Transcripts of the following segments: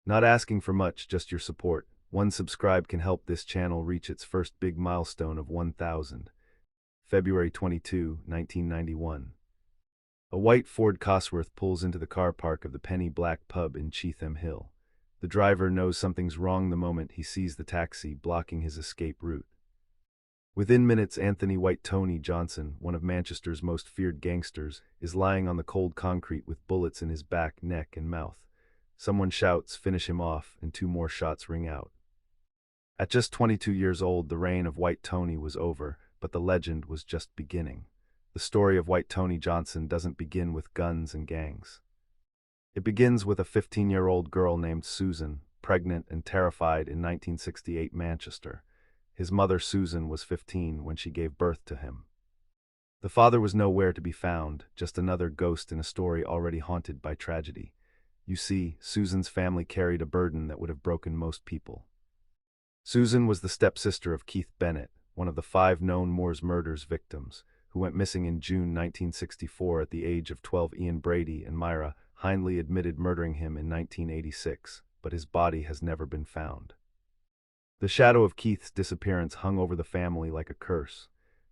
Not asking for much, just your support. One subscribe can help this channel reach its first big milestone of 1,000. February 22, 1991. A white Ford Cosworth pulls into the car park of the Penny Black pub in Cheetham Hill. The driver knows something's wrong the moment he sees the taxi blocking his escape route. Within minutes, Anthony White Tony Johnson, one of Manchester's most feared gangsters, is lying on the cold concrete with bullets in his back, neck, and mouth. Someone shouts, "Finish him off," and 2 more shots ring out. At just 22 years old, the reign of White Tony was over, but the legend was just beginning. The story of White Tony Johnson doesn't begin with guns and gangs. It begins with a 15-year-old girl named Susan, pregnant and terrified in 1968 Manchester. His mother, Susan, was 15 when she gave birth to him. The father was nowhere to be found, just another ghost in a story already haunted by tragedy. You see, Susan's family carried a burden that would have broken most people. Susan was the stepsister of Keith Bennett, one of the 5 known Moors murders victims, who went missing in June 1964 at the age of 12. Ian Brady and Myra Hindley admitted murdering him in 1986, but his body has never been found. The shadow of Keith's disappearance hung over the family like a curse.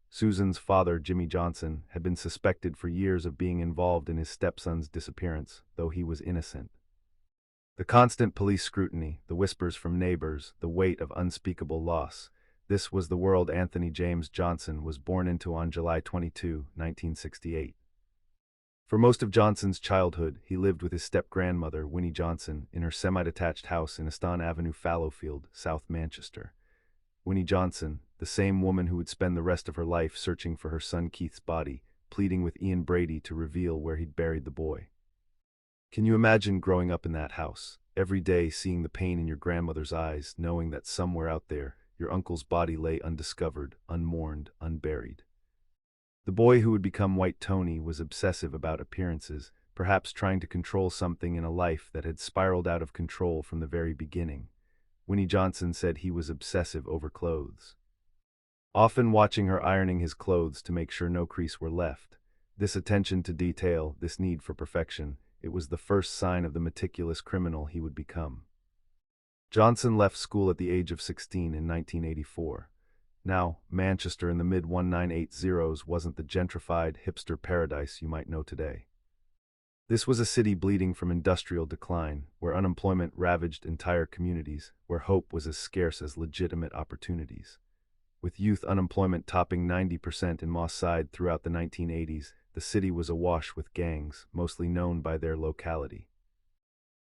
Susan's father, Jimmy Johnson, had been suspected for years of being involved in his stepson's disappearance, though he was innocent. The constant police scrutiny, the whispers from neighbors, the weight of unspeakable loss. This was the world Anthony James Johnson was born into on July 22, 1968. For most of Johnson's childhood, he lived with his step-grandmother, Winnie Johnson, in her semi-detached house in Aston Avenue, Fallowfield, South Manchester. Winnie Johnson, the same woman who would spend the rest of her life searching for her son Keith's body, pleading with Ian Brady to reveal where he'd buried the boy. Can you imagine growing up in that house, every day seeing the pain in your grandmother's eyes, knowing that somewhere out there, your uncle's body lay undiscovered, unmourned, unburied? The boy who would become White Tony was obsessive about appearances, perhaps trying to control something in a life that had spiraled out of control from the very beginning. Winnie Johnson said he was obsessive over clothes. Often watching her ironing his clothes to make sure no crease were left. This attention to detail, this need for perfection, it was the first sign of the meticulous criminal he would become. Johnson left school at the age of 16 in 1984. Now, Manchester in the mid-1980s wasn't the gentrified, hipster paradise you might know today. This was a city bleeding from industrial decline, where unemployment ravaged entire communities, where hope was as scarce as legitimate opportunities. With youth unemployment topping 90% in Moss Side throughout the 1980s, the city was awash with gangs, mostly known by their locality.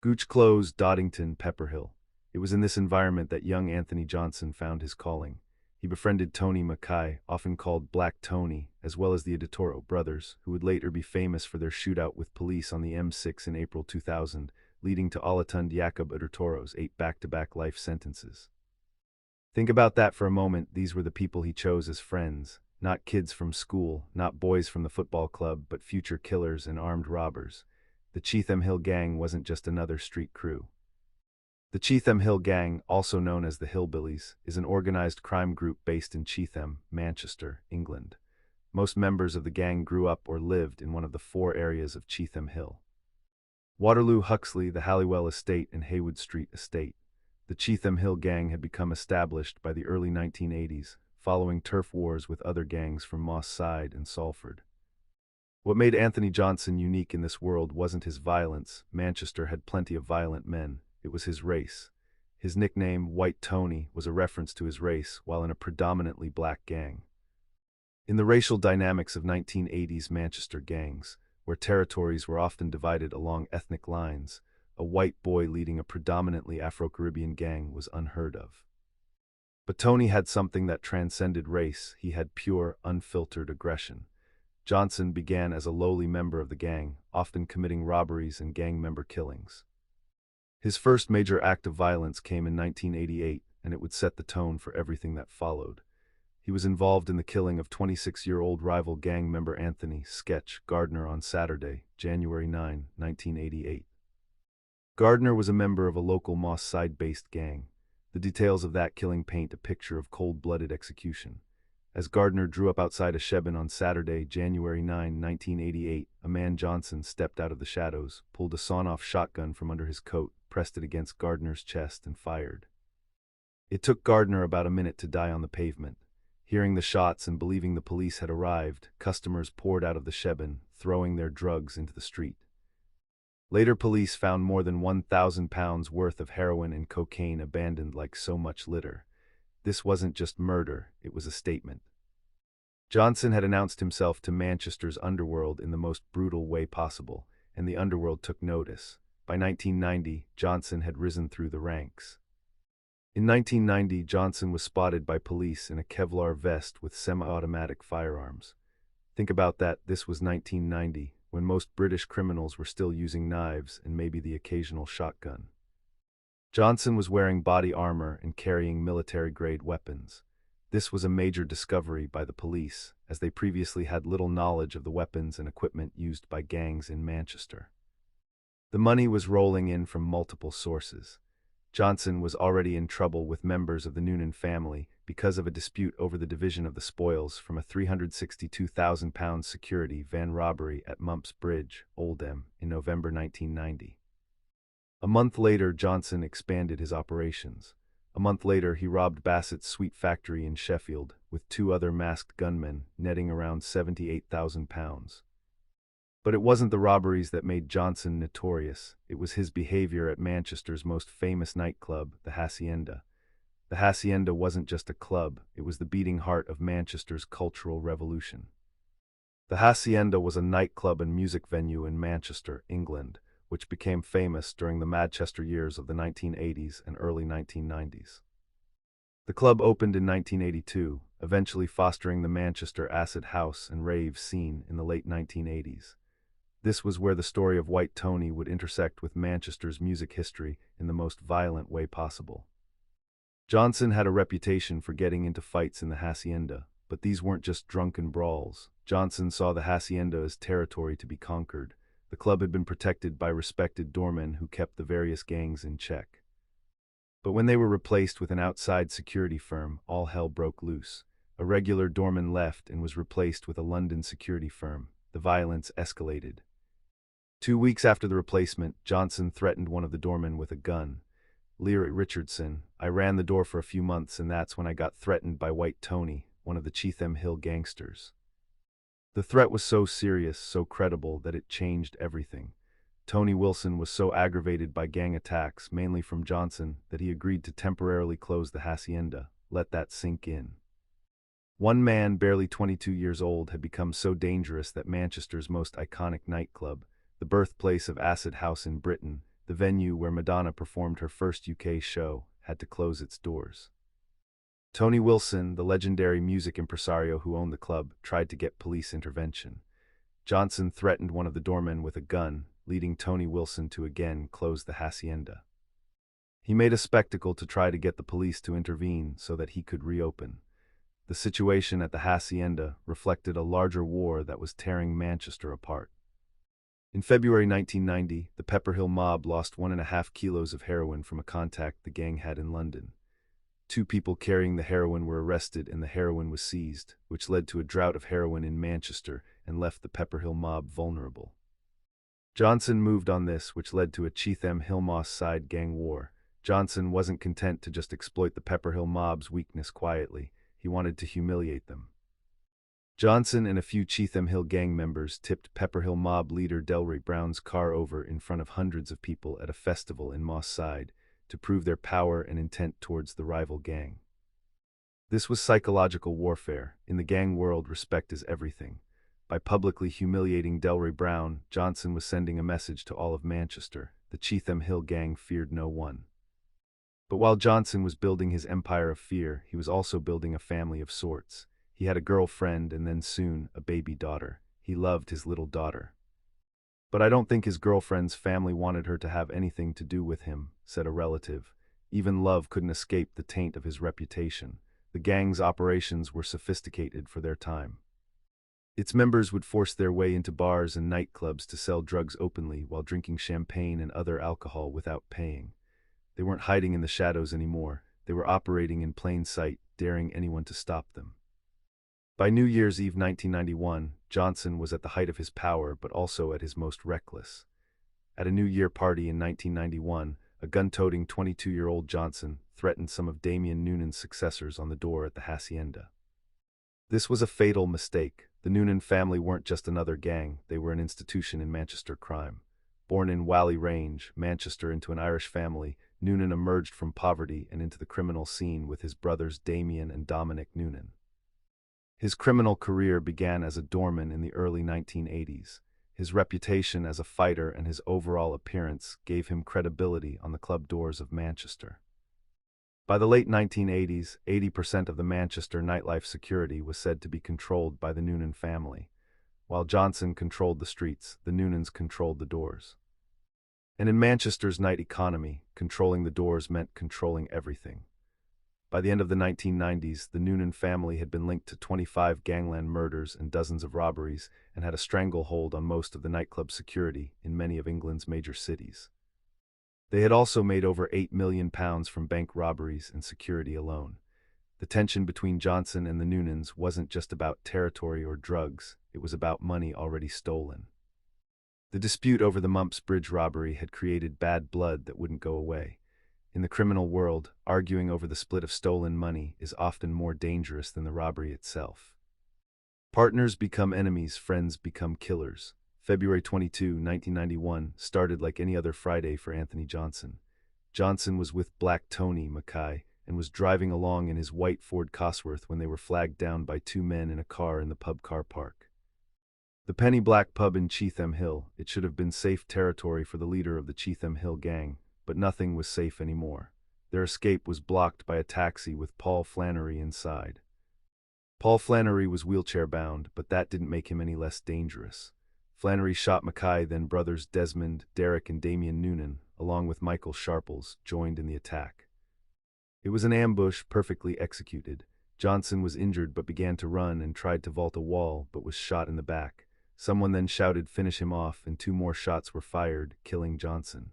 Gooch Close, Doddington, Pepperhill. It was in this environment that young Anthony Johnson found his calling. He befriended Tony Mackay, often called Black Tony, as well as the Editoro brothers, who would later be famous for their shootout with police on the M6 in April 2000, leading to Olatunde Jacob Editoro's 8 back-to-back life sentences. Think about that for a moment. These were the people he chose as friends, not kids from school, not boys from the football club, but future killers and armed robbers. The Cheetham Hill Gang wasn't just another street crew. The Cheetham Hill Gang, also known as the Hillbillies, is an organized crime group based in Cheetham, Manchester, England. Most members of the gang grew up or lived in one of the 4 areas of Cheetham Hill: Waterloo, Huxley, the Halliwell Estate, and Haywood Street Estate. The Cheetham Hill Gang had become established by the early 1980s, following turf wars with other gangs from Moss Side and Salford. What made Anthony Johnson unique in this world wasn't his violence. Manchester had plenty of violent men. It was his race. His nickname, White Tony, was a reference to his race while in a predominantly black gang. In the racial dynamics of 1980s Manchester gangs, where territories were often divided along ethnic lines, a white boy leading a predominantly Afro-Caribbean gang was unheard of. But Tony had something that transcended race. He had pure, unfiltered aggression. Johnson began as a lowly member of the gang, often committing robberies and gang member killings. His first major act of violence came in 1988, and it would set the tone for everything that followed. He was involved in the killing of 26-year-old rival gang member Anthony "Sketch" Gardner on Saturday, January 9, 1988. Gardner was a member of a local Moss Side-based gang. The details of that killing paint a picture of cold-blooded execution. As Gardner drew up outside a shebeen on Saturday, January 9, 1988, a man Johnson stepped out of the shadows, pulled a sawn-off shotgun from under his coat, pressed it against Gardner's chest, and fired. It took Gardner about a minute to die on the pavement. Hearing the shots and believing the police had arrived, customers poured out of the shebeen, throwing their drugs into the street. Later, police found more than 1,000 pounds worth of heroin and cocaine abandoned like so much litter. This wasn't just murder, it was a statement. Johnson had announced himself to Manchester's underworld in the most brutal way possible, and the underworld took notice. By 1990, Johnson had risen through the ranks. In 1990, Johnson was spotted by police in a Kevlar vest with semi-automatic firearms. Think about that, this was 1990, when most British criminals were still using knives and maybe the occasional shotgun. Johnson was wearing body armor and carrying military-grade weapons. This was a major discovery by the police, as they previously had little knowledge of the weapons and equipment used by gangs in Manchester. The money was rolling in from multiple sources. Johnson was already in trouble with members of the Noonan family because of a dispute over the division of the spoils from a £362,000 security van robbery at Mumps Bridge, Oldham, in November 1990. A month later, Johnson expanded his operations. A month later, he robbed Bassett's sweet factory in Sheffield with 2 other masked gunmen, netting around £78,000. But it wasn't the robberies that made Johnson notorious. It was his behavior at Manchester's most famous nightclub, the Hacienda. The Hacienda wasn't just a club, it was the beating heart of Manchester's cultural revolution. The Hacienda was a nightclub and music venue in Manchester, England, which became famous during the Manchester years of the 1980s and early 1990s. The club opened in 1982, eventually fostering the Manchester acid house and rave scene in the late 1980s. This was where the story of White Tony would intersect with Manchester's music history in the most violent way possible. Johnson had a reputation for getting into fights in the Hacienda, but these weren't just drunken brawls. Johnson saw the Hacienda as territory to be conquered. The club had been protected by respected doormen who kept the various gangs in check. But when they were replaced with an outside security firm, all hell broke loose. A regular doorman left and was replaced with a London security firm. The violence escalated. 2 weeks after the replacement, Johnson threatened one of the doormen with a gun. Lear Richardson, I ran the door for a few months and that's when I got threatened by White Tony, one of the Cheetham Hill gangsters. The threat was so serious, so credible, that it changed everything. Tony Wilson was so aggravated by gang attacks, mainly from Johnson, that he agreed to temporarily close the Hacienda. Let that sink in. One man, barely 22 years old, had become so dangerous that Manchester's most iconic nightclub, the birthplace of acid house in Britain, the venue where Madonna performed her first UK show, had to close its doors. Tony Wilson, the legendary music impresario who owned the club, tried to get police intervention. Johnson threatened one of the doormen with a gun, leading Tony Wilson to again close the Hacienda. He made a spectacle to try to get the police to intervene so that he could reopen. The situation at the Hacienda reflected a larger war that was tearing Manchester apart. In February 1990, the Pepperhill mob lost 1.5 kilos of heroin from a contact the gang had in London. 2 people carrying the heroin were arrested and the heroin was seized, which led to a drought of heroin in Manchester and left the Pepperhill mob vulnerable. Johnson moved on this, which led to a Cheetham Hill Moss side gang war. Johnson wasn't content to just exploit the Pepperhill mob's weakness quietly, he wanted to humiliate them. Johnson and a few Cheetham Hill gang members tipped Pepperhill mob leader Delroy Brown's car over in front of hundreds of people at a festival in Moss Side to prove their power and intent towards the rival gang. This was psychological warfare. In the gang world, respect is everything. By publicly humiliating Delroy Brown, Johnson was sending a message to all of Manchester. The Cheetham Hill gang feared no one. But while Johnson was building his empire of fear, he was also building a family of sorts. He had a girlfriend and then soon a baby daughter. He loved his little daughter. But I don't think his girlfriend's family wanted her to have anything to do with him, said a relative. Even love couldn't escape the taint of his reputation. The gang's operations were sophisticated for their time. Its members would force their way into bars and nightclubs to sell drugs openly while drinking champagne and other alcohol without paying. They weren't hiding in the shadows anymore. They were operating in plain sight, daring anyone to stop them. By New Year's Eve 1991, Johnson was at the height of his power but also at his most reckless. At a New Year party in 1991, a gun-toting 22-year-old Johnson threatened some of Damian Noonan's successors on the door at the hacienda. This was a fatal mistake. The Noonan family weren't just another gang, they were an institution in Manchester crime. Born in Whalley Range, Manchester, into an Irish family, Noonan emerged from poverty and into the criminal scene with his brothers Damian and Dominic Noonan. His criminal career began as a doorman in the early 1980s. His reputation as a fighter and his overall appearance gave him credibility on the club doors of Manchester. By the late 1980s, 80% of the Manchester nightlife security was said to be controlled by the Noonan family. While Johnson controlled the streets, the Noonans controlled the doors. And in Manchester's night economy, controlling the doors meant controlling everything. By the end of the 1990s, the Noonan family had been linked to 25 gangland murders and dozens of robberies, and had a stranglehold on most of the nightclub security in many of England's major cities. They had also made over £8 million from bank robberies and security alone. The tension between Johnson and the Noonans wasn't just about territory or drugs, it was about money already stolen. The dispute over the Mumps Bridge robbery had created bad blood that wouldn't go away. In the criminal world, arguing over the split of stolen money is often more dangerous than the robbery itself. Partners become enemies, friends become killers. February 22, 1991, started like any other Friday for Anthony Johnson. Johnson was with Black Tony Mackay and was driving along in his white Ford Cosworth when they were flagged down by two men in a car in the pub car park. The Penny Black pub in Cheetham Hill, it should have been safe territory for the leader of the Cheetham Hill gang, but nothing was safe anymore. Their escape was blocked by a taxi with Paul Flannery inside. Paul Flannery was wheelchair-bound, but that didn't make him any less dangerous. Flannery shot Mackay, then brothers Desmond, Derek and Damian Noonan, along with Michael Sharples, joined in the attack. It was an ambush perfectly executed. Johnson was injured but began to run and tried to vault a wall but was shot in the back. Someone then shouted, "Finish him off," and two more shots were fired, killing Johnson.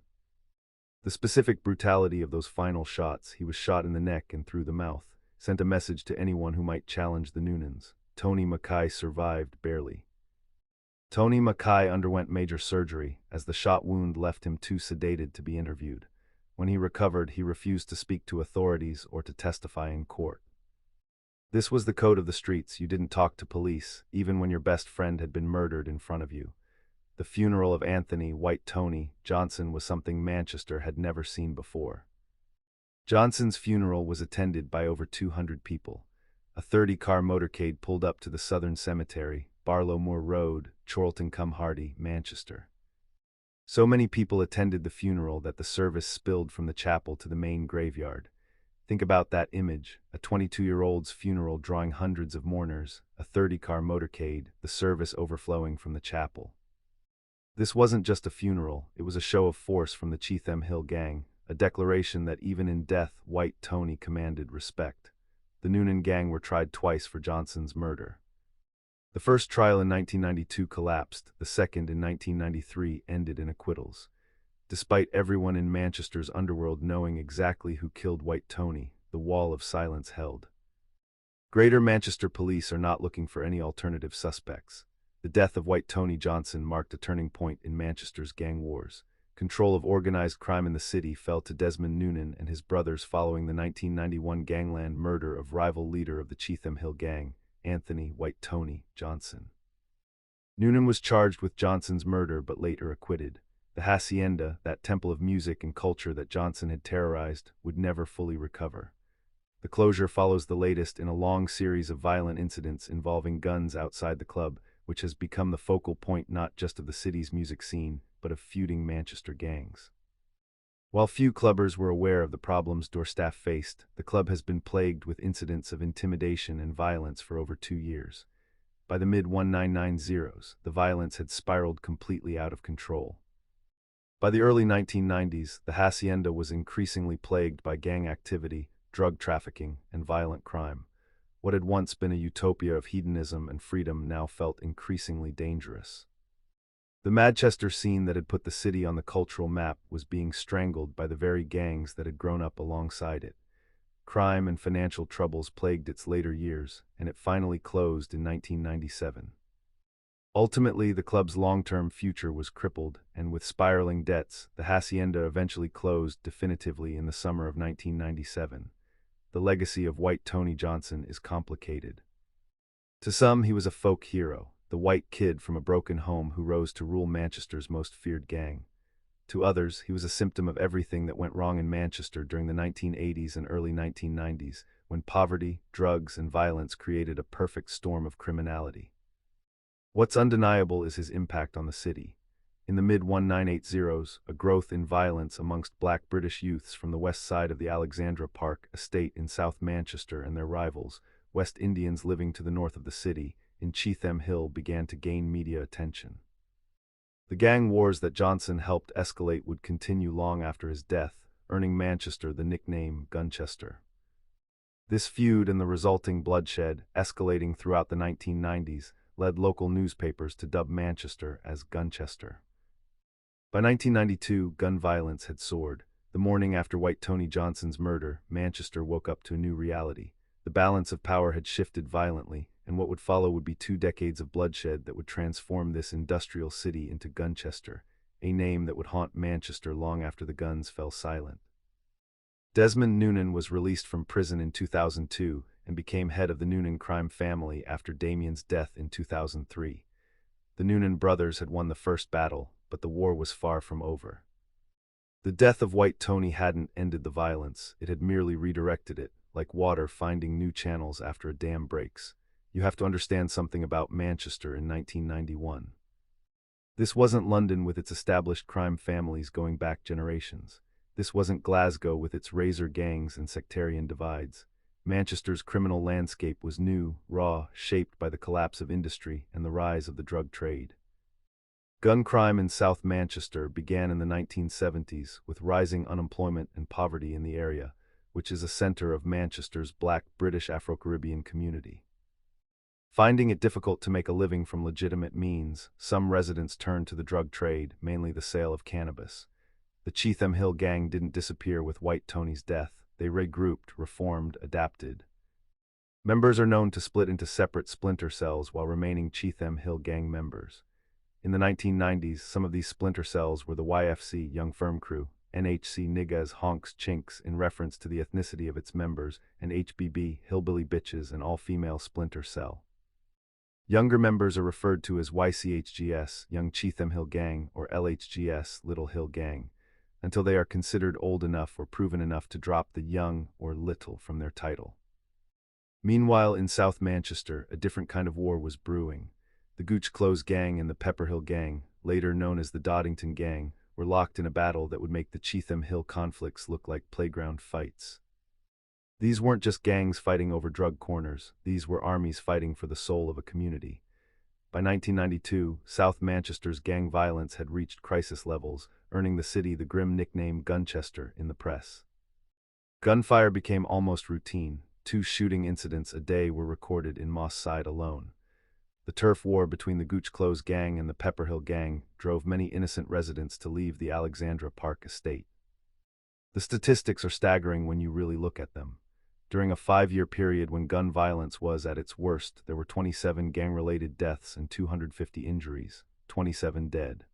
The specific brutality of those final shots, he was shot in the neck and through the mouth, sent a message to anyone who might challenge the Noonans. Tony Mackay survived barely. Tony Mackay underwent major surgery, as the shot wound left him too sedated to be interviewed. When he recovered, he refused to speak to authorities or to testify in court. This was the code of the streets. You didn't talk to police, even when your best friend had been murdered in front of you. The funeral of Anthony "White Tony" Johnson was something Manchester had never seen before. Johnson's funeral was attended by over 200 people. A 30-car motorcade pulled up to the Southern Cemetery, Barlow Moor Road, Chorlton-cum-Hardy, Manchester. So many people attended the funeral that the service spilled from the chapel to the main graveyard. Think about that image, a 22-year-old's funeral drawing hundreds of mourners, a 30-car motorcade, the service overflowing from the chapel. This wasn't just a funeral, it was a show of force from the Cheetham Hill gang, a declaration that even in death, White Tony commanded respect. The Noonan gang were tried twice for Johnson's murder. The first trial in 1992 collapsed, the second in 1993 ended in acquittals. Despite everyone in Manchester's underworld knowing exactly who killed White Tony, the wall of silence held. Greater Manchester police are not looking for any alternative suspects. The death of White Tony Johnson marked a turning point in Manchester's gang wars. Control of organized crime in the city fell to Desmond Noonan and his brothers following the 1991 gangland murder of rival leader of the Cheetham Hill gang, Anthony "White Tony" Johnson. Noonan was charged with Johnson's murder but later acquitted. The hacienda, that temple of music and culture that Johnson had terrorized, would never fully recover. The closure follows the latest in a long series of violent incidents involving guns outside the club, which has become the focal point not just of the city's music scene, but of feuding Manchester gangs. While few clubbers were aware of the problems door staff faced, the club has been plagued with incidents of intimidation and violence for over 2 years. By the mid-1990s, the violence had spiraled completely out of control. By the early 1990s, the hacienda was increasingly plagued by gang activity, drug trafficking, and violent crime. What had once been a utopia of hedonism and freedom now felt increasingly dangerous. The Manchester scene that had put the city on the cultural map was being strangled by the very gangs that had grown up alongside it. Crime and financial troubles plagued its later years, and it finally closed in 1997. Ultimately, the club's long-term future was crippled, and with spiraling debts, the hacienda eventually closed definitively in the summer of 1997. The legacy of White Tony Johnson is complicated. To some, he was a folk hero, the white kid from a broken home who rose to rule Manchester's most feared gang. To others, he was a symptom of everything that went wrong in Manchester during the 1980s and early 1990s, when poverty, drugs, and violence created a perfect storm of criminality. What's undeniable is his impact on the city. In the mid-1980s, a growth in violence amongst black British youths from the west side of the Alexandra Park estate in South Manchester and their rivals, West Indians living to the north of the city, in Cheetham Hill, began to gain media attention. The gang wars that Johnson helped escalate would continue long after his death, earning Manchester the nickname Gunchester. This feud and the resulting bloodshed, escalating throughout the 1990s, led local newspapers to dub Manchester as Gunchester. By 1992, gun violence had soared. The morning after White Tony Johnson's murder, Manchester woke up to a new reality. The balance of power had shifted violently, and what would follow would be 2 decades of bloodshed that would transform this industrial city into Gunchester, a name that would haunt Manchester long after the guns fell silent. Desmond Noonan was released from prison in 2002 and became head of the Noonan crime family after Damien's death in 2003. The Noonan brothers had won the first battle, but the war was far from over. The death of White Tony hadn't ended the violence, it had merely redirected it, like water finding new channels after a dam breaks. You have to understand something about Manchester in 1991. This wasn't London with its established crime families going back generations. This wasn't Glasgow with its razor gangs and sectarian divides. Manchester's criminal landscape was new, raw, shaped by the collapse of industry and the rise of the drug trade. Gun crime in South Manchester began in the 1970s with rising unemployment and poverty in the area, which is a center of Manchester's black British Afro-Caribbean community. Finding it difficult to make a living from legitimate means, some residents turned to the drug trade, mainly the sale of cannabis. The Cheetham Hill gang didn't disappear with White Tony's death. They regrouped, reformed, adapted. Members are known to split into separate splinter cells while remaining Cheetham Hill gang members. In the 1990s, some of these splinter cells were the YFC Young Firm Crew, NHC Niggas Honks Chinks in reference to the ethnicity of its members, and HBB Hillbilly Bitches, an all-female splinter cell. Younger members are referred to as YCHGS, Young Cheetham Hill Gang, or LHGS, Little Hill Gang, until they are considered old enough or proven enough to drop the young or little from their title. Meanwhile, in South Manchester, a different kind of war was brewing. The Gooch Close Gang and the Pepperhill Gang, later known as the Doddington Gang, were locked in a battle that would make the Cheetham Hill conflicts look like playground fights. These weren't just gangs fighting over drug corners, these were armies fighting for the soul of a community. By 1992, South Manchester's gang violence had reached crisis levels, earning the city the grim nickname Gunchester in the press. Gunfire became almost routine. 2 shooting incidents a day were recorded in Moss Side alone. The turf war between the Gooch Close Gang and the Pepperhill Gang drove many innocent residents to leave the Alexandra Park estate. The statistics are staggering when you really look at them. During a 5-year period when gun violence was at its worst, there were 27 gang-related deaths and 250 injuries, 27 dead.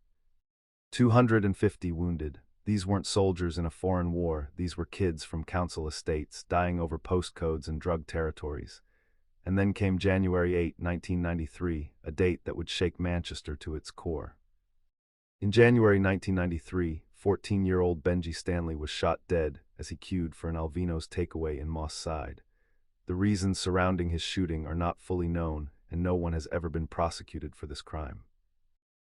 250 wounded. These weren't soldiers in a foreign war, these were kids from council estates dying over postcodes and drug territories. And then came January 8, 1993, a date that would shake Manchester to its core. In January 1993, 14-year-old Benji Stanley was shot dead as he queued for an Alvino's takeaway in Moss Side. The reasons surrounding his shooting are not fully known, and no one has ever been prosecuted for this crime.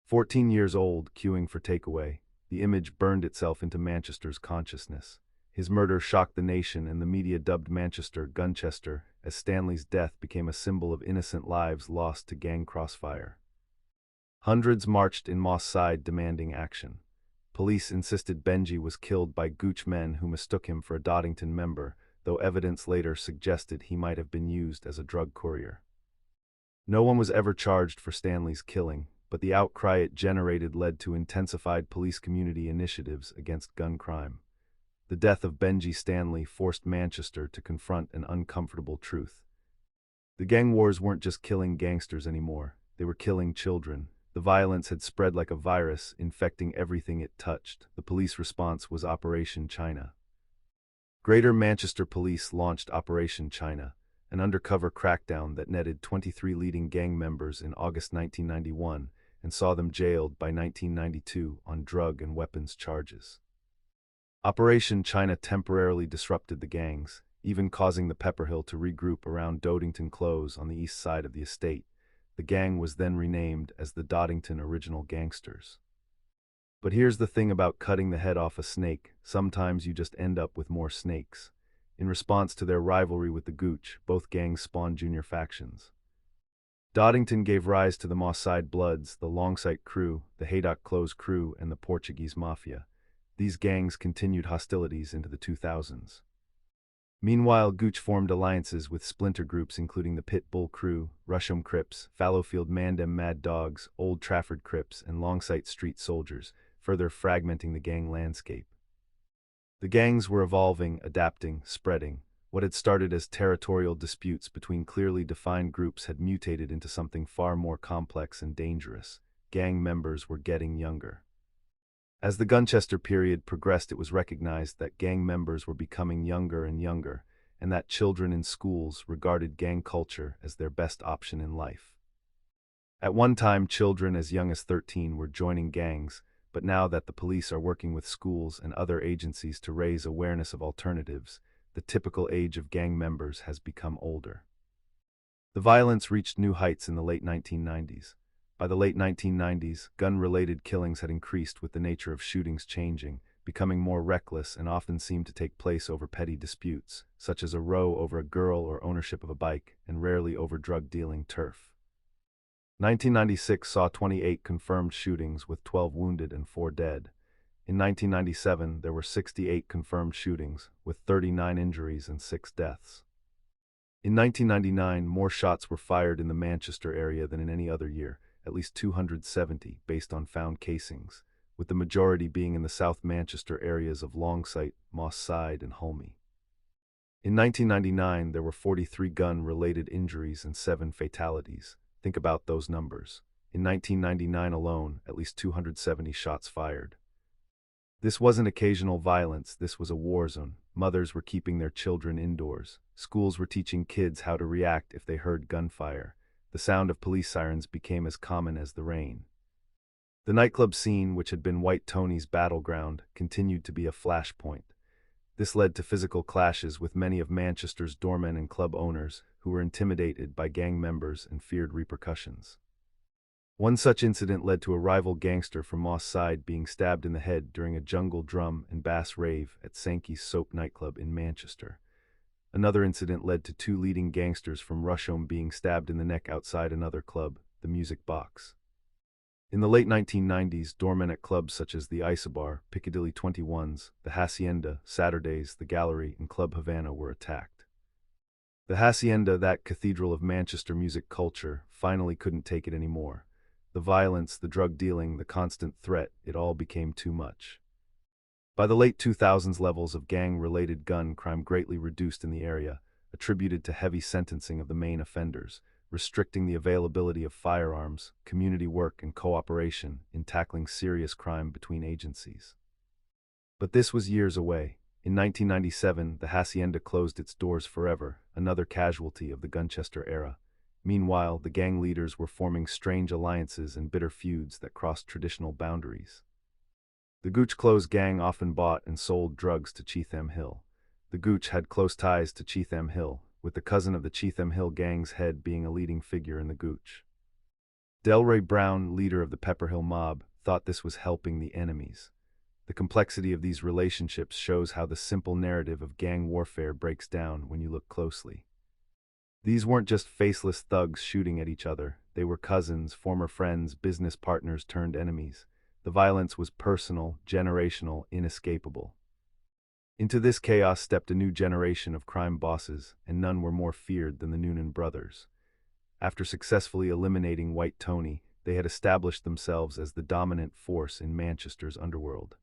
14 years old, queuing for takeaway, the image burned itself into Manchester's consciousness. His murder shocked the nation, and the media dubbed Manchester Gunchester as Stanley's death became a symbol of innocent lives lost to gang crossfire. Hundreds marched in Moss Side demanding action. Police insisted Benji was killed by Gooch men who mistook him for a Doddington member, though evidence later suggested he might have been used as a drug courier. No one was ever charged for Stanley's killing, but the outcry it generated led to intensified police community initiatives against gun crime. The death of Benji Stanley forced Manchester to confront an uncomfortable truth. The gang wars weren't just killing gangsters anymore, they were killing children. The violence had spread like a virus, infecting everything it touched. The police response was Operation China. Greater Manchester Police launched Operation China, an undercover crackdown that netted 23 leading gang members in August 1991 and saw them jailed by 1992 on drug and weapons charges. Operation China temporarily disrupted the gangs, even causing the Pepperhill to regroup around Dodington Close on the east side of the estate. The gang was then renamed as the Dodington Original Gangsters. But here's the thing about cutting the head off a snake: sometimes you just end up with more snakes. In response to their rivalry with the Gooch, both gangs spawned junior factions. Dodington gave rise to the Moss Side Bloods, the Longside Crew, the Haydock Close Crew, and the Portuguese Mafia. These gangs continued hostilities into the 2000s. Meanwhile, Gooch formed alliances with splinter groups including the Pit Bull Crew, Rusham Crips, Fallowfield Mandem Mad Dogs, Old Trafford Crips, and Longsight Street Soldiers, further fragmenting the gang landscape. The gangs were evolving, adapting, spreading. What had started as territorial disputes between clearly defined groups had mutated into something far more complex and dangerous. Gang members were getting younger. As the Gunchester period progressed, it was recognized that gang members were becoming younger and younger, and that children in schools regarded gang culture as their best option in life. At one time, children as young as 13 were joining gangs, but now that the police are working with schools and other agencies to raise awareness of alternatives, the typical age of gang members has become older. The violence reached new heights in the late 1990s. By the late 1990s, gun-related killings had increased, with the nature of shootings changing, becoming more reckless, and often seemed to take place over petty disputes, such as a row over a girl or ownership of a bike, and rarely over drug-dealing turf. 1996 saw 28 confirmed shootings with 12 wounded and 4 dead. In 1997, there were 68 confirmed shootings, with 39 injuries and 6 deaths. In 1999, more shots were fired in the Manchester area than in any other year, at least 270 based on found casings, with the majority being in the South Manchester areas of Longsight, Moss Side, and Holme. In 1999, there were 43 gun-related injuries and 7 fatalities. Think about those numbers. In 1999 alone, at least 270 shots fired. This wasn't occasional violence, this was a war zone. Mothers were keeping their children indoors. Schools were teaching kids how to react if they heard gunfire. The sound of police sirens became as common as the rain. The nightclub scene, which had been White Tony's battleground, continued to be a flashpoint. This led to physical clashes with many of Manchester's doormen and club owners, who were intimidated by gang members and feared repercussions. One such incident led to a rival gangster from Moss Side being stabbed in the head during a jungle drum and bass rave at Sankey's Soap nightclub in Manchester. Another incident led to 2 leading gangsters from Rusholme being stabbed in the neck outside another club, the Music Box. In the late 1990s, doormen at clubs such as the Isobar, Piccadilly 21s, the Hacienda, Saturdays, the Gallery, and Club Havana were attacked. The Hacienda, that cathedral of Manchester music culture, finally couldn't take it anymore. The violence, the drug dealing, the constant threat, it all became too much. By the late 2000s, levels of gang-related gun crime greatly reduced in the area, attributed to heavy sentencing of the main offenders, restricting the availability of firearms, community work, and cooperation in tackling serious crime between agencies. But this was years away. In 1997, the Hacienda closed its doors forever, another casualty of the Gunchester era. Meanwhile, the gang leaders were forming strange alliances and bitter feuds that crossed traditional boundaries. The Gooch Close gang often bought and sold drugs to Cheetham Hill. The Gooch had close ties to Cheetham Hill, with the cousin of the Cheetham Hill gang's head being a leading figure in the Gooch. Delray Brown, leader of the Pepperhill mob, thought this was helping the enemies. The complexity of these relationships shows how the simple narrative of gang warfare breaks down when you look closely. These weren't just faceless thugs shooting at each other. They were cousins, former friends, business partners turned enemies. The violence was personal, generational, inescapable. Into this chaos stepped a new generation of crime bosses, and none were more feared than the Noonan brothers. After successfully eliminating White Tony, they had established themselves as the dominant force in Manchester's underworld.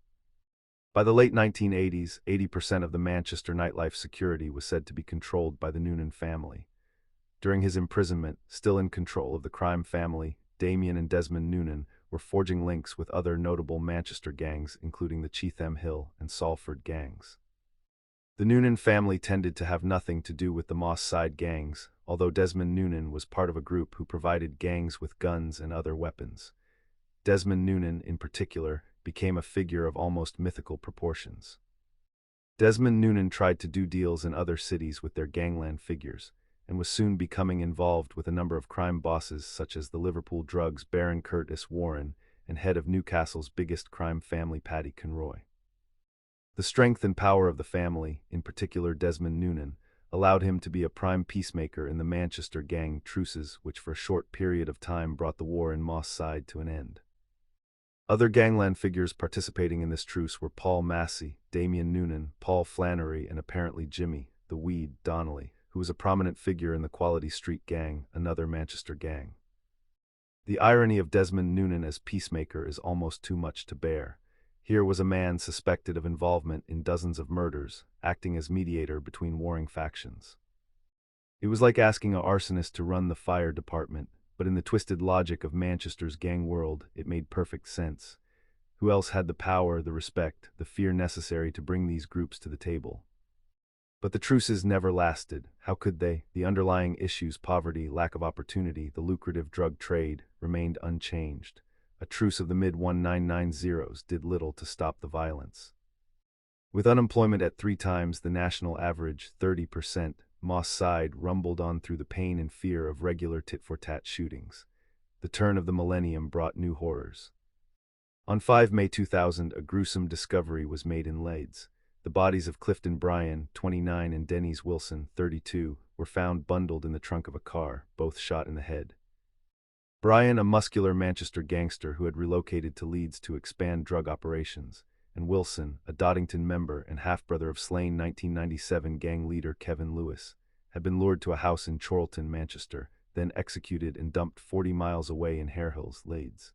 By the late 1980s, 80% of the Manchester nightlife security was said to be controlled by the Noonan family. During his imprisonment, still in control of the crime family, Damien and Desmond Noonan were forging links with other notable Manchester gangs, including the Cheetham Hill and Salford gangs. The Noonan family tended to have nothing to do with the Moss Side gangs, although Desmond Noonan was part of a group who provided gangs with guns and other weapons. Desmond Noonan, in particular, became a figure of almost mythical proportions. Desmond Noonan tried to do deals in other cities with their gangland figures, and was soon becoming involved with a number of crime bosses such as the Liverpool Drugs Baron Curtis Warren and head of Newcastle's biggest crime family Paddy Conroy. The strength and power of the family, in particular Desmond Noonan, allowed him to be a prime peacemaker in the Manchester gang truces which for a short period of time brought the war in Moss Side to an end. Other gangland figures participating in this truce were Paul Massey, Damien Noonan, Paul Flannery, and apparently Jimmy, the Weed, Donnelly, who was a prominent figure in the Quality Street Gang, another Manchester gang. The irony of Desmond Noonan as peacemaker is almost too much to bear. Here was a man suspected of involvement in dozens of murders, acting as mediator between warring factions. It was like asking an arsonist to run the fire department, but in the twisted logic of Manchester's gang world, it made perfect sense. Who else had the power, the respect, the fear necessary to bring these groups to the table? But the truces never lasted. How could they? The underlying issues, poverty, lack of opportunity, the lucrative drug trade, remained unchanged. A truce of the mid-1990s did little to stop the violence. With unemployment at 3 times the national average, 30%, Moss Side rumbled on through the pain and fear of regular tit-for-tat shootings. The turn of the millennium brought new horrors. On 5 May 2000, a gruesome discovery was made in Leeds. The bodies of Clifton Bryan, 29, and Denise Wilson, 32, were found bundled in the trunk of a car, both shot in the head. Bryan, a muscular Manchester gangster who had relocated to Leeds to expand drug operations, and Wilson, a Doddington member and half-brother of slain 1997 gang leader Kevin Lewis, had been lured to a house in Chorlton, Manchester, then executed and dumped 40 miles away in Harehills, Leeds.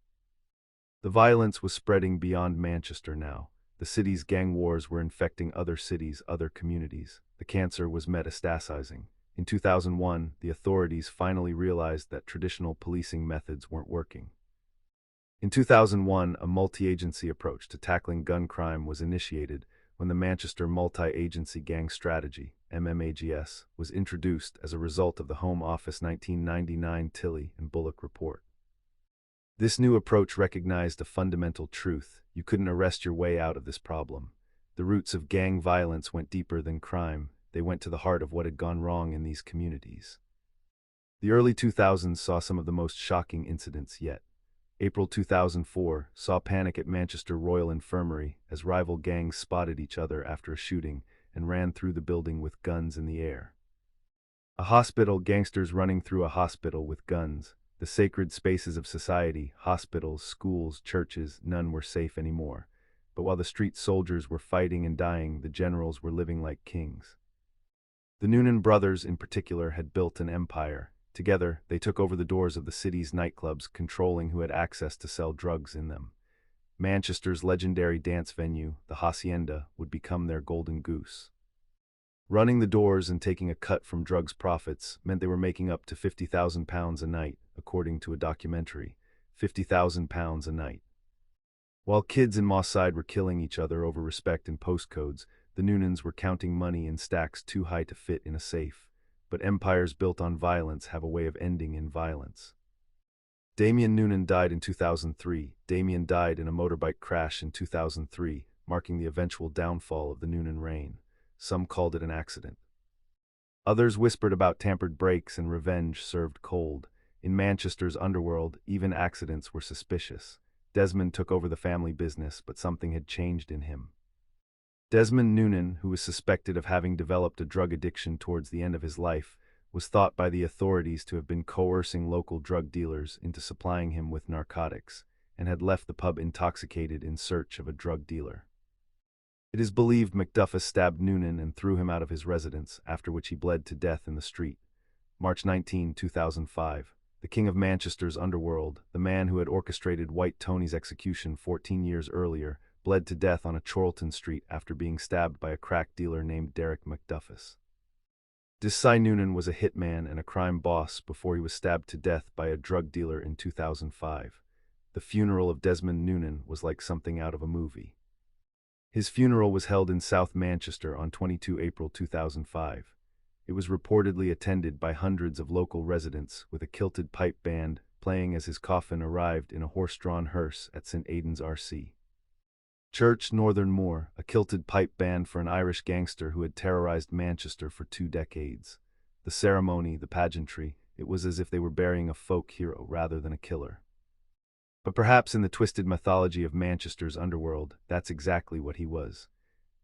The violence was spreading beyond Manchester now. The city's gang wars were infecting other cities, other communities. The cancer was metastasizing. In 2001, the authorities finally realized that traditional policing methods weren't working. In 2001, a multi-agency approach to tackling gun crime was initiated when the Manchester Multi-Agency Gang Strategy, MMAGS, was introduced as a result of the Home Office 1999 Tilley and Bullock report. This new approach recognized a fundamental truth: you couldn't arrest your way out of this problem. The roots of gang violence went deeper than crime. They went to the heart of what had gone wrong in these communities. The early 2000s saw some of the most shocking incidents yet. April 2004 saw panic at Manchester Royal Infirmary as rival gangs spotted each other after a shooting and ran through the building with guns in the air. A hospital, gangsters running through a hospital with guns. The sacred spaces of society, hospitals, schools, churches, none were safe anymore. But while the street soldiers were fighting and dying, the generals were living like kings. The Noonan brothers, in particular, had built an empire. Together, they took over the doors of the city's nightclubs, controlling who had access to sell drugs in them. Manchester's legendary dance venue, the Hacienda, would become their golden goose. Running the doors and taking a cut from drugs profits meant they were making up to £50,000 a night, according to a documentary. £50,000 a night. While kids in Moss Side were killing each other over respect and postcodes, the Noonans were counting money in stacks too high to fit in a safe. But empires built on violence have a way of ending in violence. Damien Noonan died in 2003. Damien died in a motorbike crash in 2003, marking the eventual downfall of the Noonan reign. Some called it an accident. Others whispered about tampered brakes and revenge served cold. In Manchester's underworld, even accidents were suspicious. Desmond took over the family business, but something had changed in him. Desmond Noonan, who was suspected of having developed a drug addiction towards the end of his life, was thought by the authorities to have been coercing local drug dealers into supplying him with narcotics, and had left the pub intoxicated in search of a drug dealer. It is believed McDuffus stabbed Noonan and threw him out of his residence, after which he bled to death in the street. March 19, 2005. The king of Manchester's underworld, the man who had orchestrated White Tony's execution 14 years earlier, bled to death on a Chorlton street after being stabbed by a crack dealer named Derek McDuffus. Desai Noonan was a hitman and a crime boss before he was stabbed to death by a drug dealer in 2005. The funeral of Desmond Noonan was like something out of a movie. His funeral was held in South Manchester on 22 April 2005. It was reportedly attended by hundreds of local residents, with a kilted pipe band playing as his coffin arrived in a horse-drawn hearse at St. Aidan's RC Church, Northern Moor, a kilted pipe band for an Irish gangster who had terrorized Manchester for 2 decades. The ceremony, the pageantry, it was as if they were burying a folk hero rather than a killer. But perhaps in the twisted mythology of Manchester's underworld, that's exactly what he was.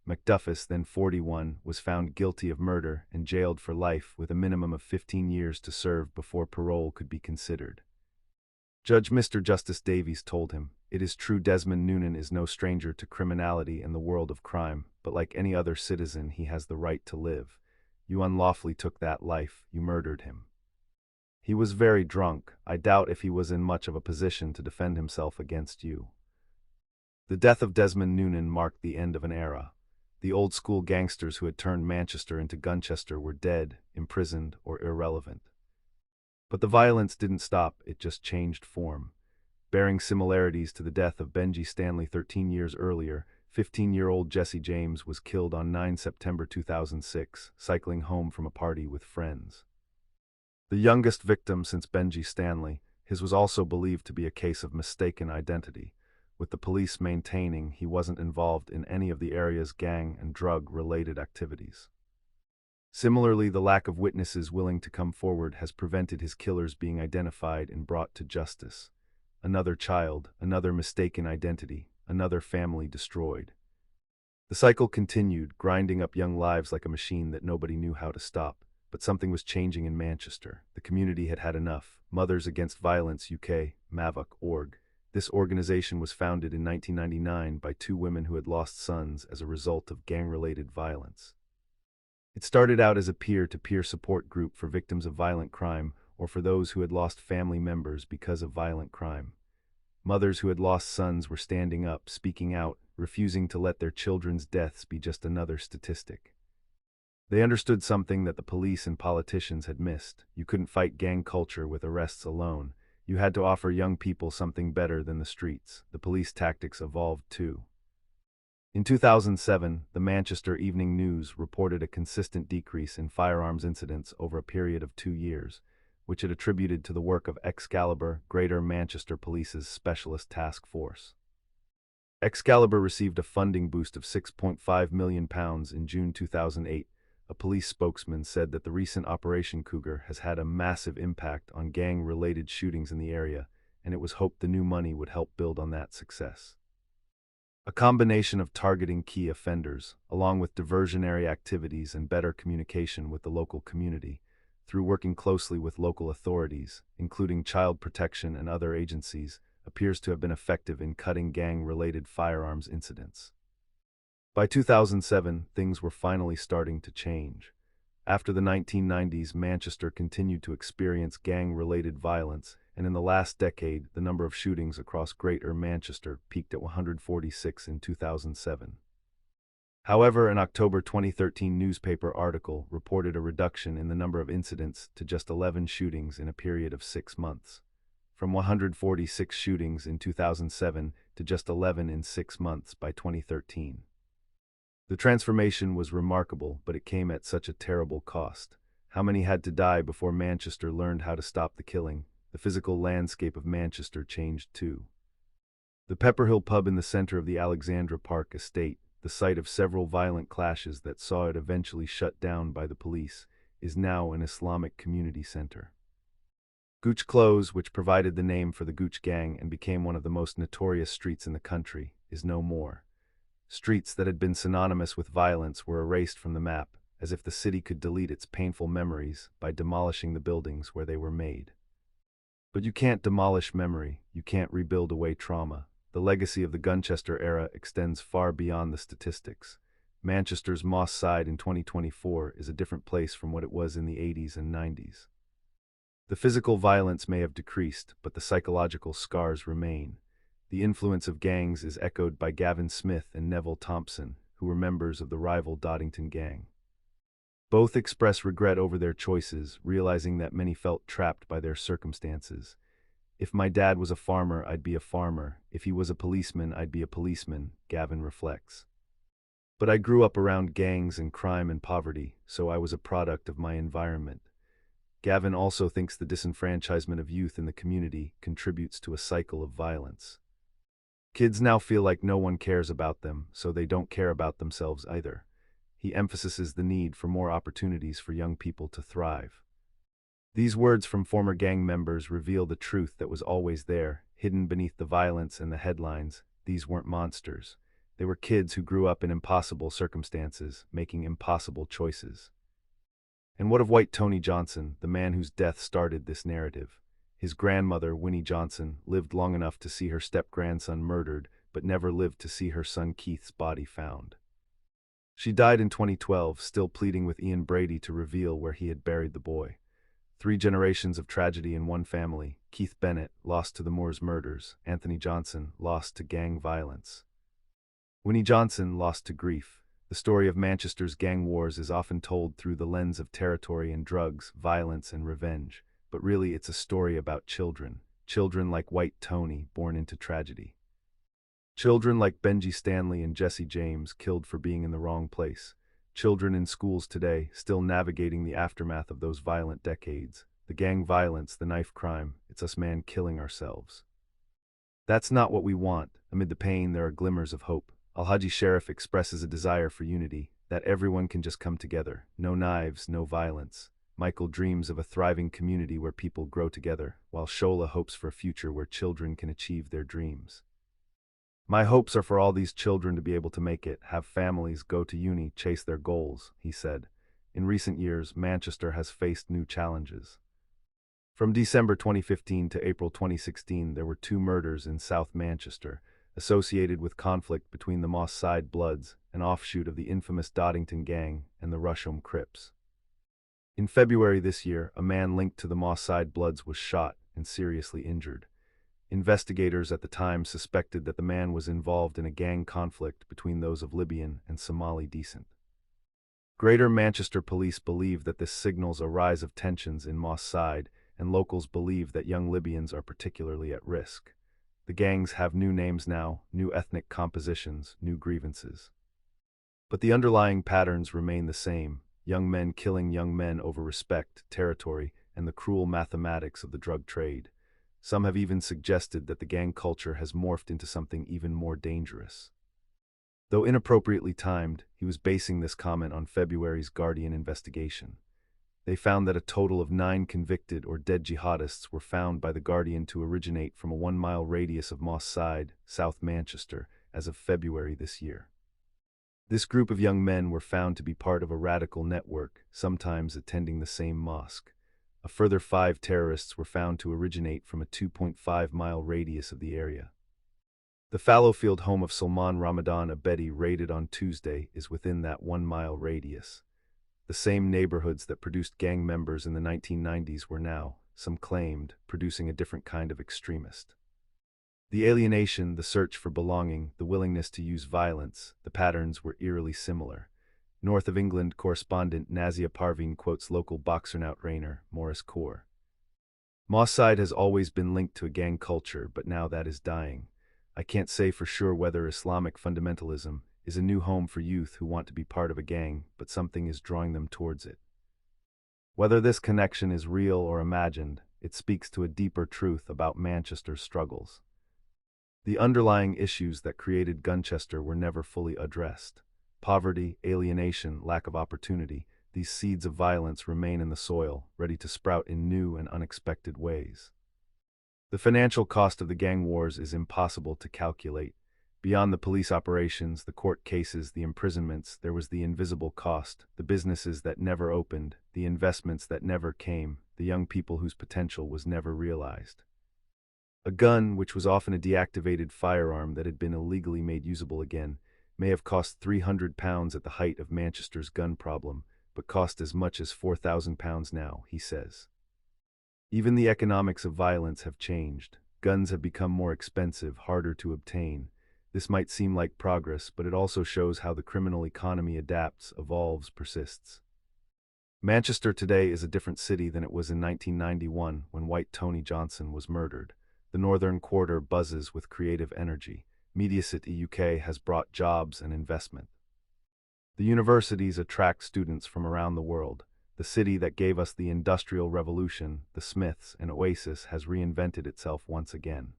Macduffus, then 41, was found guilty of murder and jailed for life with a minimum of 15 years to serve before parole could be considered. Judge Mr. Justice Davies told him, "It is true Desmond Noonan is no stranger to criminality and the world of crime, but like any other citizen he has the right to live. You unlawfully took that life, you murdered him. He was very drunk. I doubt if he was in much of a position to defend himself against you." The death of Desmond Noonan marked the end of an era. The old-school gangsters who had turned Manchester into Gunchester were dead, imprisoned, or irrelevant. But the violence didn't stop, it just changed form. Bearing similarities to the death of Benji Stanley 13 years earlier, 15-year-old Jesse James was killed on 9 September 2006, cycling home from a party with friends. The youngest victim since Benji Stanley, his was also believed to be a case of mistaken identity, with the police maintaining he wasn't involved in any of the area's gang and drug-related activities. Similarly, the lack of witnesses willing to come forward has prevented his killers being identified and brought to justice. Another child, another mistaken identity, another family destroyed. The cycle continued, grinding up young lives like a machine that nobody knew how to stop. But something was changing in Manchester. The community had had enough. Mothers Against Violence UK, MAVOC.org. This organization was founded in 1999 by 2 women who had lost sons as a result of gang-related violence. It started out as a peer-to-peer support group for victims of violent crime or for those who had lost family members because of violent crime. Mothers who had lost sons were standing up, speaking out, refusing to let their children's deaths be just another statistic. They understood something that the police and politicians had missed. You couldn't fight gang culture with arrests alone. You had to offer young people something better than the streets. The police tactics evolved too. In 2007, the Manchester Evening News reported a consistent decrease in firearms incidents over a period of 2 years, which it attributed to the work of Excalibur, Greater Manchester Police's Specialist Task Force. Excalibur received a funding boost of £6.5 million in June 2008. A police spokesman said that the recent Operation Cougar has had a massive impact on gang-related shootings in the area, and it was hoped the new money would help build on that success. A combination of targeting key offenders, along with diversionary activities and better communication with the local community, through working closely with local authorities, including child protection and other agencies, appears to have been effective in cutting gang-related firearms incidents. By 2007, things were finally starting to change. After the 1990s, Manchester continued to experience gang-related violence, and in the last decade, the number of shootings across Greater Manchester peaked at 146 in 2007. However, an October 2013 newspaper article reported a reduction in the number of incidents to just 11 shootings in a period of 6 months, from 146 shootings in 2007 to just 11 in 6 months by 2013. The transformation was remarkable, but it came at such a terrible cost. How many had to die before Manchester learned how to stop the killing? The physical landscape of Manchester changed too. The Pepperhill pub in the center of the Alexandra Park estate, the site of several violent clashes that saw it eventually shut down by the police, is now an Islamic community center. Gooch Close, which provided the name for the Gooch Gang and became one of the most notorious streets in the country, is no more. Streets that had been synonymous with violence were erased from the map, as if the city could delete its painful memories by demolishing the buildings where they were made. But you can't demolish memory, you can't rebuild away trauma. The legacy of the Gunchester era extends far beyond the statistics. Manchester's Moss Side in 2024 is a different place from what it was in the 80s and 90s. The physical violence may have decreased, but the psychological scars remain. The influence of gangs is echoed by Gavin Smith and Neville Thompson, who were members of the rival Doddington Gang. Both express regret over their choices, realizing that many felt trapped by their circumstances. "If my dad was a farmer, I'd be a farmer. If he was a policeman, I'd be a policeman," Gavin reflects. "But I grew up around gangs and crime and poverty, so I was a product of my environment." Gavin also thinks the disenfranchisement of youth in the community contributes to a cycle of violence. Kids now feel like no one cares about them, so they don't care about themselves either. He emphasizes the need for more opportunities for young people to thrive. These words from former gang members reveal the truth that was always there, hidden beneath the violence and the headlines. These weren't monsters. They were kids who grew up in impossible circumstances, making impossible choices. And what of White Tony Johnson, the man whose death started this narrative? His grandmother, Winnie Johnson, lived long enough to see her step-grandson murdered, but never lived to see her son Keith's body found. She died in 2012, still pleading with Ian Brady to reveal where he had buried the boy. 3 generations of tragedy in one family. Keith Bennett, lost to the Moores murders. Anthony Johnson, lost to gang violence. Winnie Johnson, lost to grief. The story of Manchester's gang wars is often told through the lens of territory and drugs, violence and revenge. But really it's a story about children. Children like White Tony, born into tragedy. Children like Benji Stanley and Jesse James, killed for being in the wrong place. Children in schools today, still navigating the aftermath of those violent decades. The gang violence, the knife crime, it's us man killing ourselves. That's not what we want. Amid the pain, there are glimmers of hope. Alhaji Sheriff expresses a desire for unity, that everyone can just come together. No knives, no violence. Michael dreams of a thriving community where people grow together, while Shola hopes for a future where children can achieve their dreams. "My hopes are for all these children to be able to make it, have families, go to uni, chase their goals," he said. In recent years, Manchester has faced new challenges. From December 2015 to April 2016, there were 2 murders in South Manchester, associated with conflict between the Moss Side Bloods, an offshoot of the infamous Doddington Gang, and the Rusholme Crips. In February this year, a man linked to the Moss Side Bloods was shot and seriously injured. Investigators at the time suspected that the man was involved in a gang conflict between those of Libyan and Somali descent. Greater Manchester Police believe that this signals a rise of tensions in Moss Side, and locals believe that young Libyans are particularly at risk. The gangs have new names now, new ethnic compositions, new grievances. But the underlying patterns remain the same: young men killing young men over respect, territory, and the cruel mathematics of the drug trade. Some have even suggested that the gang culture has morphed into something even more dangerous. Though inappropriately timed, he was basing this comment on February's Guardian investigation. They found that a total of 9 convicted or dead jihadists were found by the Guardian to originate from a 1-mile radius of Moss Side, South Manchester, as of February this year. This group of young men were found to be part of a radical network, sometimes attending the same mosque. A further 5 terrorists were found to originate from a 2.5-mile radius of the area. The Fallowfield home of Salman Ramadan Abedi, raided on Tuesday, is within that 1-mile radius. The same neighborhoods that produced gang members in the 1990s were now, some claimed, producing a different kind of extremist. The alienation, the search for belonging, the willingness to use violence, the patterns were eerily similar. North of England correspondent Nazia Parveen quotes local boxernaut Rainer, Morris Core. "Moss Side has always been linked to a gang culture, but now that is dying. I can't say for sure whether Islamic fundamentalism is a new home for youth who want to be part of a gang, but something is drawing them towards it. Whether this connection is real or imagined, it speaks to a deeper truth about Manchester's struggles. The underlying issues that created Gunchester were never fully addressed. Poverty, alienation, lack of opportunity, these seeds of violence remain in the soil, ready to sprout in new and unexpected ways. The financial cost of the gang wars is impossible to calculate. Beyond the police operations, the court cases, the imprisonments, there was the invisible cost, the businesses that never opened, the investments that never came, the young people whose potential was never realized. A gun, which was often a deactivated firearm that had been illegally made usable again, may have cost £300 at the height of Manchester's gun problem, but cost as much as £4,000 now, he says. Even the economics of violence have changed. Guns have become more expensive, harder to obtain. This might seem like progress, but it also shows how the criminal economy adapts, evolves, persists. Manchester today is a different city than it was in 1991 when White Tony Johnson was murdered. The northern quarter buzzes with creative energy. Media City, UK has brought jobs and investment. The universities attract students from around the world. The city that gave us the Industrial Revolution, the Smiths, and Oasis has reinvented itself once again.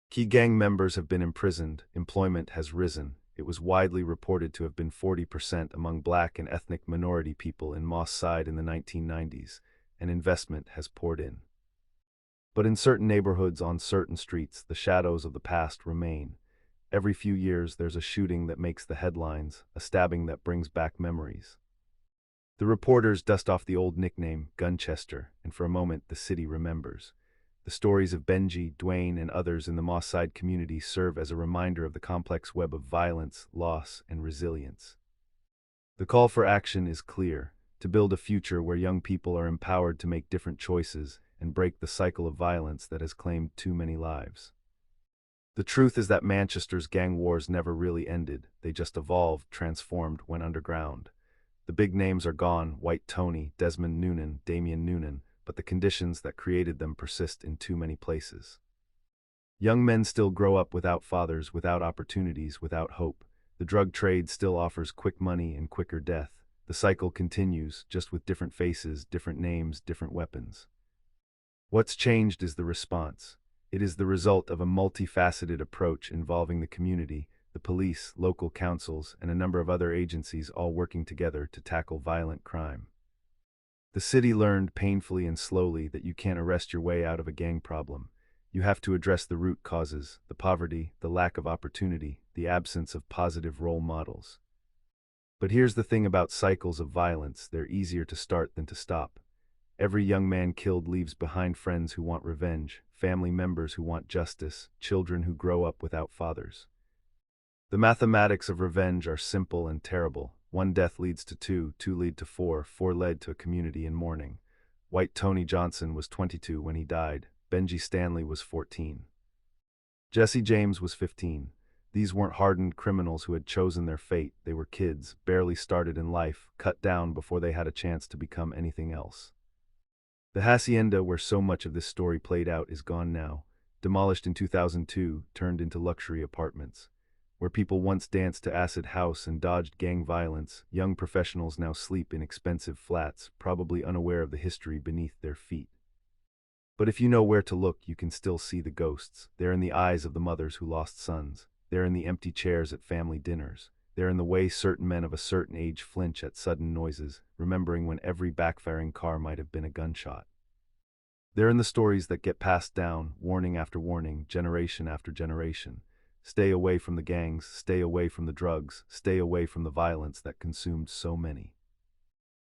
Key gang members have been imprisoned, employment has risen. It was widely reported to have been 40% among black and ethnic minority people in Moss Side in the 1990s, and investment has poured in. But in certain neighborhoods on certain streets, the shadows of the past remain. Every few years there's a shooting that makes the headlines, a stabbing that brings back memories. The reporters dust off the old nickname, Gunchester, and for a moment the city remembers. The stories of Benji, Dwayne, and others in the Moss Side community serve as a reminder of the complex web of violence, loss, and resilience. The call for action is clear: to build a future where young people are empowered to make different choices and break the cycle of violence that has claimed too many lives. The truth is that Manchester's gang wars never really ended. They just evolved, transformed, went underground. The big names are gone: White Tony, Desmond Noonan, Damian Noonan, but the conditions that created them persist in too many places. Young men still grow up without fathers, without opportunities, without hope. The drug trade still offers quick money and quicker death. The cycle continues, just with different faces, different names, different weapons. What's changed is the response. It is the result of a multifaceted approach involving the community, the police, local councils, and a number of other agencies all working together to tackle violent crime. The city learned painfully and slowly that you can't arrest your way out of a gang problem. You have to address the root causes: the poverty, the lack of opportunity, the absence of positive role models. But here's the thing about cycles of violence: they're easier to start than to stop. Every young man killed leaves behind friends who want revenge, family members who want justice, children who grow up without fathers. The mathematics of revenge are simple and terrible. One death leads to two, two lead to four, four led to a community in mourning. White Tony Johnson was 22 when he died. Benji Stanley was 14. Jesse James was 15. These weren't hardened criminals who had chosen their fate. They were kids, barely started in life, cut down before they had a chance to become anything else. The hacienda where so much of this story played out is gone now. Demolished in 2002, turned into luxury apartments. Where people once danced to acid house and dodged gang violence, young professionals now sleep in expensive flats, probably unaware of the history beneath their feet. But if you know where to look, you can still see the ghosts. They're in the eyes of the mothers who lost sons. They're in the empty chairs at family dinners. They're in the way certain men of a certain age flinch at sudden noises, remembering when every backfiring car might have been a gunshot. They're in the stories that get passed down, warning after warning, generation after generation. Stay away from the gangs, stay away from the drugs, stay away from the violence that consumed so many.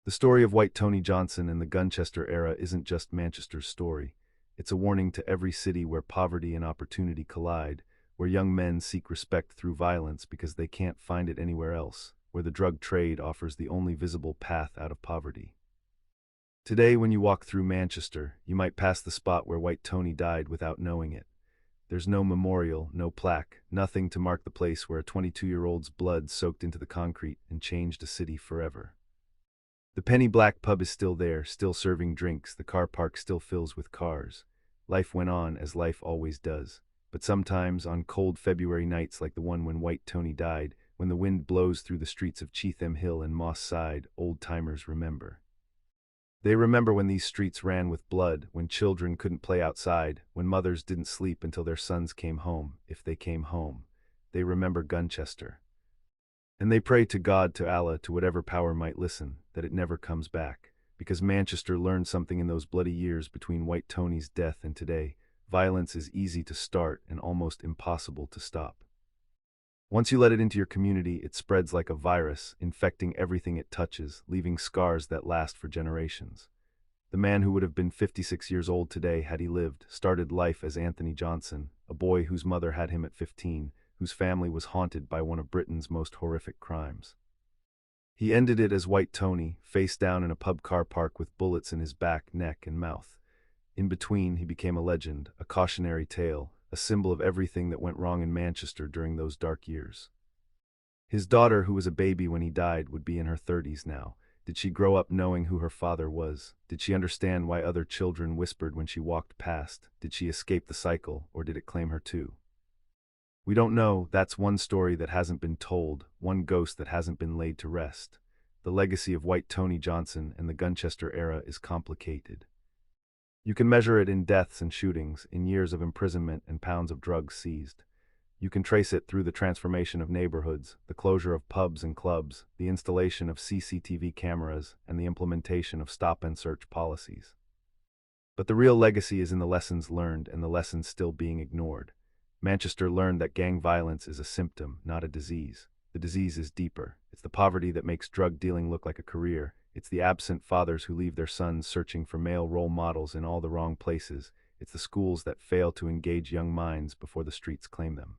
The story of White Tony Johnson and the Gunchester era isn't just Manchester's story. It's a warning to every city where poverty and opportunity collide, where young men seek respect through violence because they can't find it anywhere else, where the drug trade offers the only visible path out of poverty. Today, when you walk through Manchester, you might pass the spot where White Tony died without knowing it. There's no memorial, no plaque, nothing to mark the place where a 22-year-old's blood soaked into the concrete and changed a city forever. The penny black pub is still there, still serving drinks. The car park still fills with cars. Life went on, as life always does. But sometimes, on cold February nights like the one when White Tony died, when the wind blows through the streets of Cheetham Hill and Moss Side, old-timers remember. They remember when these streets ran with blood, when children couldn't play outside, when mothers didn't sleep until their sons came home, if they came home. They remember Gunchester. And they pray to God, to Allah, to whatever power might listen, that it never comes back. Because Manchester learned something in those bloody years between White Tony's death and today: violence is easy to start and almost impossible to stop. Once you let it into your community, it spreads like a virus, infecting everything it touches, leaving scars that last for generations. The man who would have been 56 years old today had he lived started life as Anthony Johnson, a boy whose mother had him at 15, whose family was haunted by one of Britain's most horrific crimes. He ended it as White Tony, face down in a pub car park with bullets in his back, neck, and mouth. In between, he became a legend, a cautionary tale, a symbol of everything that went wrong in Manchester during those dark years. His daughter, who was a baby when he died, would be in her 30s now, Did she grow up knowing who her father was? Did she understand why other children whispered when she walked past? Did she escape the cycle, or did it claim her too? We don't know. That's one story that hasn't been told, one ghost that hasn't been laid to rest. The legacy of White Tony Johnson and the Gunchester era is complicated. You can measure it in deaths and shootings, in years of imprisonment and pounds of drugs seized. You can trace it through the transformation of neighborhoods, the closure of pubs and clubs, the installation of CCTV cameras, and the implementation of stop-and-search policies. But the real legacy is in the lessons learned and the lessons still being ignored. Manchester learned that gang violence is a symptom, not a disease. The disease is deeper. It's the poverty that makes drug dealing look like a career. It's the absent fathers who leave their sons searching for male role models in all the wrong places. It's the schools that fail to engage young minds before the streets claim them.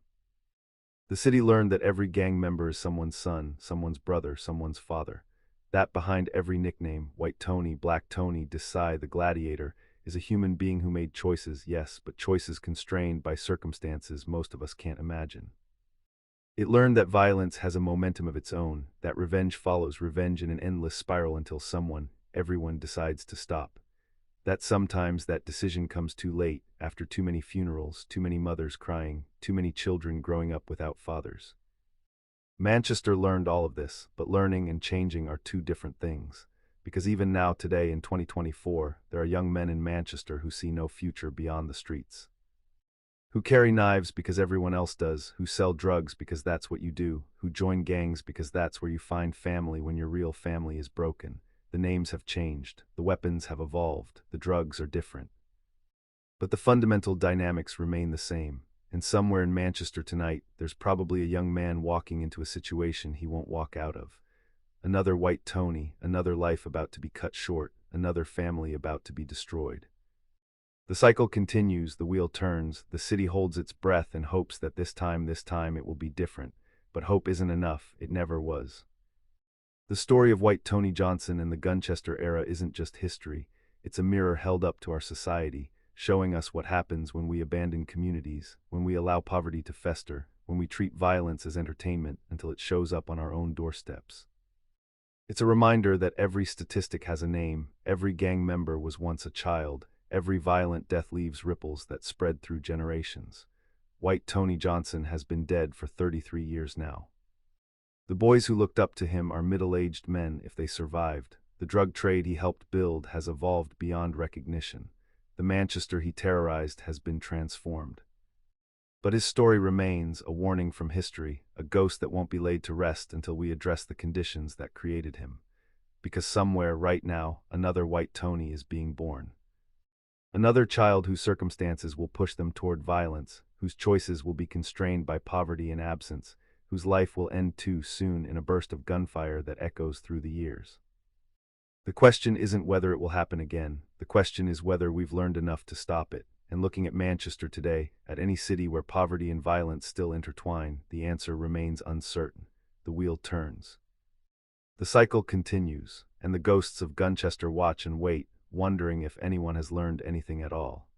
The city learned that every gang member is someone's son, someone's brother, someone's father. That behind every nickname, White Tony, Black Tony, Desai, the Gladiator, is a human being who made choices, yes, but choices constrained by circumstances most of us can't imagine. It learned that violence has a momentum of its own, that revenge follows revenge in an endless spiral until someone, everyone, decides to stop. That sometimes that decision comes too late, after too many funerals, too many mothers crying, too many children growing up without fathers. Manchester learned all of this, but learning and changing are two different things. Because even now, today in 2024, there are young men in Manchester who see no future beyond the streets. Who carry knives because everyone else does, who sell drugs because that's what you do, who join gangs because that's where you find family when your real family is broken. The names have changed, the weapons have evolved, the drugs are different. But the fundamental dynamics remain the same, and somewhere in Manchester tonight, there's probably a young man walking into a situation he won't walk out of. Another White Tony, another life about to be cut short, another family about to be destroyed. The cycle continues, the wheel turns, the city holds its breath and hopes that this time it will be different. But hope isn't enough, it never was. The story of White Tony Johnson and the Gunchester era isn't just history, it's a mirror held up to our society, showing us what happens when we abandon communities, when we allow poverty to fester, when we treat violence as entertainment until it shows up on our own doorsteps. It's a reminder that every statistic has a name, every gang member was once a child, every violent death leaves ripples that spread through generations. White Tony Johnson has been dead for 33 years now. The boys who looked up to him are middle-aged men if they survived. The drug trade he helped build has evolved beyond recognition. The Manchester he terrorized has been transformed. But his story remains a warning from history, a ghost that won't be laid to rest until we address the conditions that created him. Because somewhere, right now, another White Tony is being born. Another child whose circumstances will push them toward violence, whose choices will be constrained by poverty and absence, whose life will end too soon in a burst of gunfire that echoes through the years. The question isn't whether it will happen again, the question is whether we've learned enough to stop it. And looking at Manchester today, at any city where poverty and violence still intertwine, the answer remains uncertain. The wheel turns. The cycle continues, and the ghosts of Gunchester watch and wait, wondering if anyone has learned anything at all.